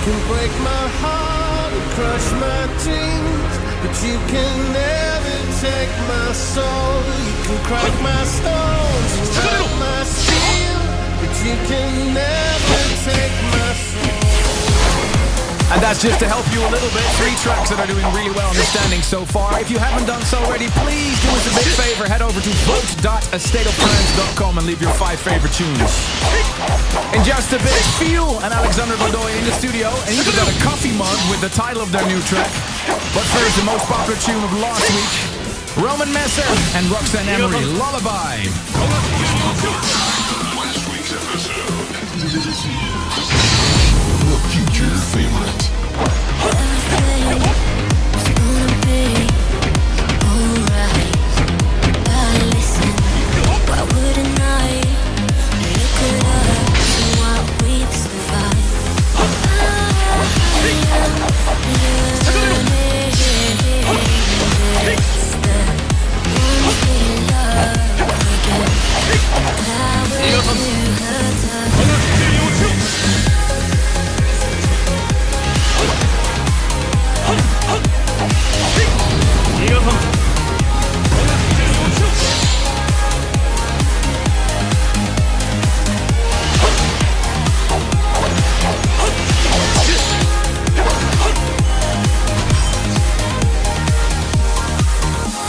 can break my heart and crush my dreams, but you can never take my soul. You can crack my stones and melt my steel, but you can never take my soul. And that's just to help you a little bit. 3 tracks that are doing really well in the standings so far. If you haven't done so already, please do us a big favor. Head over to vote.astateoftrance.com and leave your 5 favorite tunes. In just a bit, Feel and Alexander Godoy in the studio. And he's got a coffee mug with the title of their new track. But first, the most popular tune of last week. Roman Messer and Roxanne Emery, Lullaby. Last week's episode. The future favorite.